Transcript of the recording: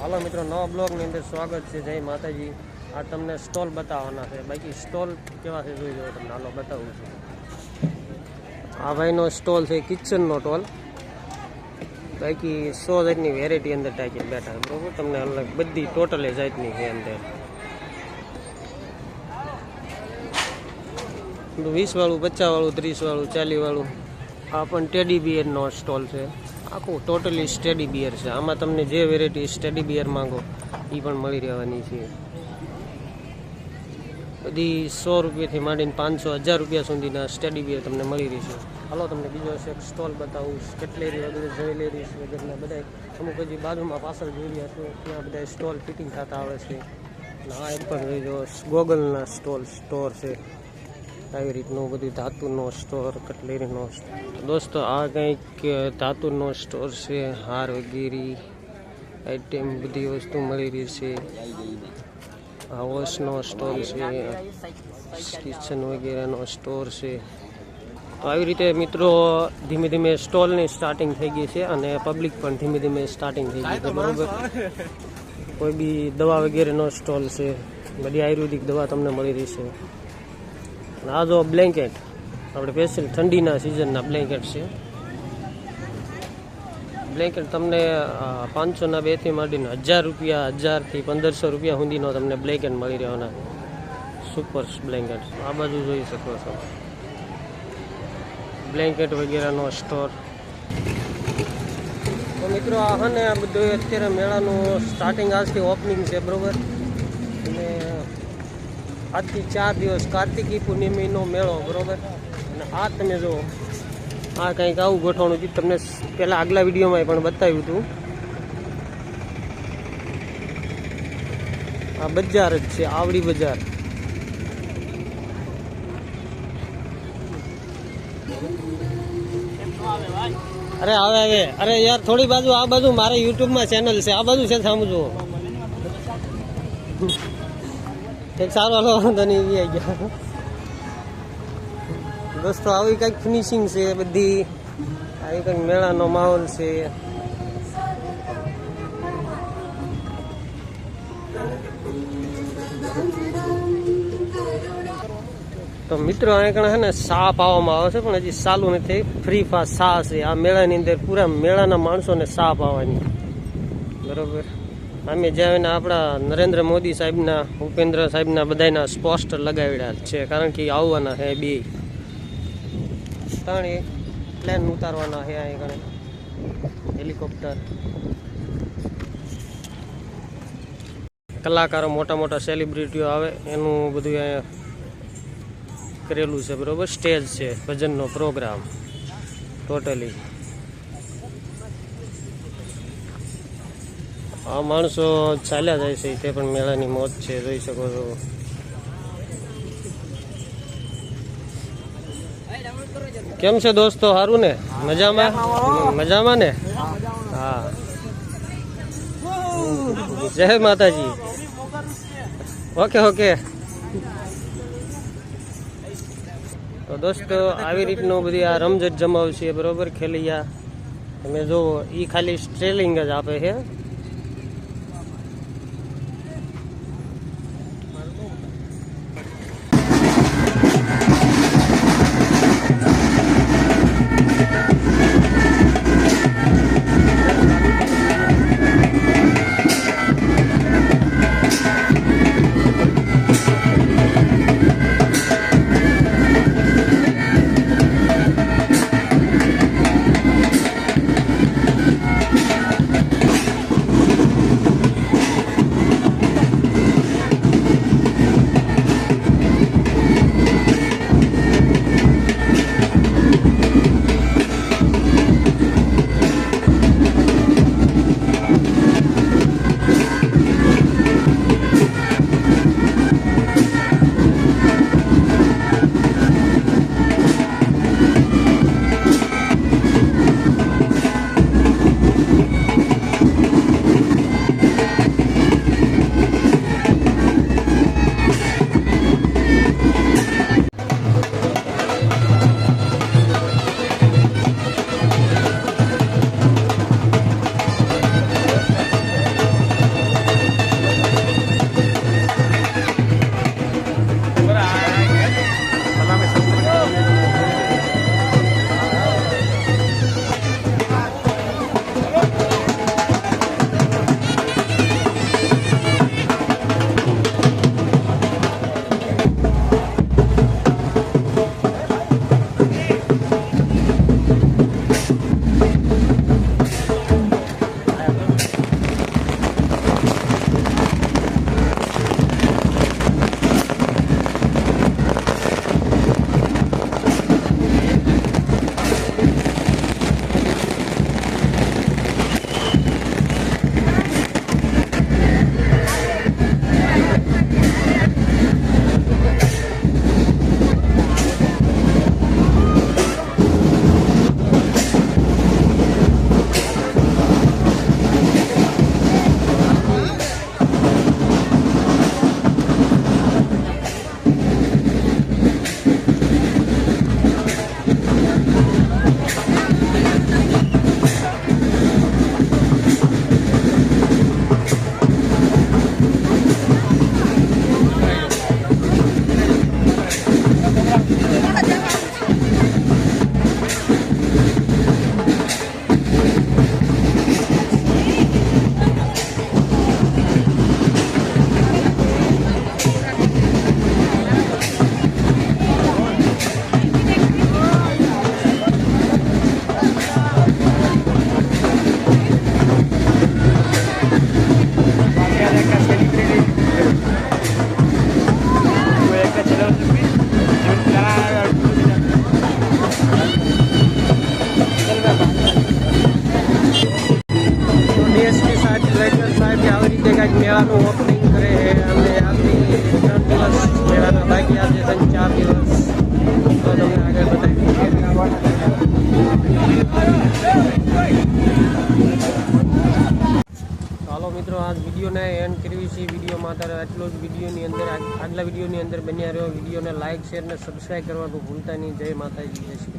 હાલો મિત્રો, નવા બ્લોગની અંદર સ્વાગત છે. જય માતાજી. આ તમને સ્ટોલ બતાવવાના છે. બાકી સ્ટોલ કેવા છે જોઈ લો તમને. હાલો બતાવું છું. આ ભાઈનો સ્ટોલ છે કિચનનો સ્ટોલ. બાકી 100 જાતની વેરાયટી અંદર ટાંકી બેઠા છે બરોબર. તમને અલગ બધી ટોટલી જાતની છે અંદર. 20 વાળું, 50 વાળું, 30 વાળું, 40 વાળું. આ પણ ટેડી બિયરનો સ્ટોલ છે. આખું ટોટલી સ્ટેડી બિયર છે. આમાં તમને જે વેરાયટી સ્ટેડી બિયર માંગો એ પણ મળી રહેવાની છે. બધી 100 રૂપિયાથી માંડીને 500, 1000 રૂપિયા સુધીના સ્ટેડી બિયર તમને મળી રહેશે. હાલો તમને બીજો એક સ્ટોલ બતાવું. કેટલેરી વગેરે જ્વેલરીઝ વગેરેના બધા અમુક હજી બાજુમાં પાછળ જોઈ રહ્યા છે. ત્યાં બધા સ્ટોલ ફિટિંગ થતા આવે છે. અને આ એક પણ જોઈ લો ગોગલના સ્ટોર છે. આવી રીતનું બધું ધાતુનો સ્ટોર, કટલેરીનો દોસ્તો. આ કંઈક ધાતુનો સ્ટોર છે. હાર વગેરે આઈટમ બધી વસ્તુ મળી રહી છે. આ વોશનો સ્ટોર છે, કિચન વગેરેનો સ્ટોર છે. તો આવી રીતે મિત્રો ધીમે ધીમે સ્ટોલની સ્ટાર્ટિંગ થઈ ગઈ છે અને પબ્લિક પણ ધીમે ધીમે સ્ટાર્ટિંગ થઈ ગઈ છે બરાબર. કોઈ બી દવા વગેરેનો સ્ટોલ છે. બધી આયુર્વેદિક દવા તમને મળી રહી છે. આ જો બ્લેન્કેટ, આપણે સ્પેશિયલ ઠંડીના સિઝનના બ્લેન્કેટ છે. બ્લેન્કેટ તમને 500ના 2 થી માંડીને 1000 રૂપિયા, 1000થી 1500 રૂપિયા સુધીનો તમને બ્લેન્કેટ મળી રહેવાના. સુપર બ્લેન્કેટ આ બાજુ જોઈ શકો છો. બ્લેન્કેટ વગેરેનો સ્ટોર. તો મિત્રો આ છે ને આ બધું અત્યારે મેળાનું સ્ટાર્ટિંગ આજથી ઓપનિંગ છે બરાબર. અને આજથી 4 દિવસ કાર્તિકી પૂર્ણિમાનો મેળો બરાબર. અને આ તમે જો આ કંઈક આવું ગોઠવણું છે. તમને પહેલાં આગલા વિડીયોમાં પણ બતાવ્યું હતું. આ બજાર જ છે, આવડી બજાર. અરે આવે અરે યાર થોડી બાજુ આ બાજુ મારે યુટ્યુબમાં ચેનલ છે. આ બાજુ છે સમજો એક સારો વાંધો નહીં આવી ગયા દોસ્તો. આવી કંઈક ફિનિશિંગ છે બધી. આવી કંઈક મેળાનો માહોલ છે. તો મિત્રો અહીં કણે છે ને સા પાવામાં આવે છે, પણ હજી ચાલુ નથી. ફ્રી ફાસ્ટ સા છે આ મેળાની અંદર. પૂરા મેળાના માણસોને સા પાવાની બરોબર. અમે જ્યાં આપણા નરેન્દ્ર મોદી સાહેબના, ભૂપેન્દ્ર સાહેબના બધાના પોસ્ટર લગાવેલા છે. કારણ કે આવવાના છે 2 ત્રણ પ્લેન ઉતારવાના છે અહીં કણે. હેલિકોપ્ટર. કલાકારો, મોટા મોટા સેલિબ્રિટીઓ આવે એનું બધું અહીંયા કરેલું છે બરોબર. સ્ટેજ છે, ભજનનો પ્રોગ્રામ ટોટલી. આ માણસો ચાલ્યા જાય છે. તે પણ મેળાની મોજ છે, જોઈ શકો છો. કેમ છે દોસ્તો? સારું ને? મજામાં? મજામાં ને? હા. જય માતાજી. Okay okay. તો દોસ્તો આવી રીતનું બધી આ રમઝટ જમાવશે બરોબર. ખેલૈયા તમે જો એ ખાલી સ્ટ્રેલિંગ જ આપે છે. કાંઈક મેળાનું ઓપનિંગ કરે છે અને આપણી 3 દિવસ મેળાના બાકી આજે 4 દિવસ તો તમને આગળ બતાવી. ચાલો મિત્રો આ વિડીયોને એન્ડ કરવી છે. વિડીયોમાં અત્યારે આટલો જ. વિડીયોની અંદર આગલા વિડીયોની અંદર બન્યા રહ્યો. વિડીયોને લાઇક શેર અને સબસ્ક્રાઈબ કરવાનું ભૂલતા નહીં. જય માતાજી, જય શ્રી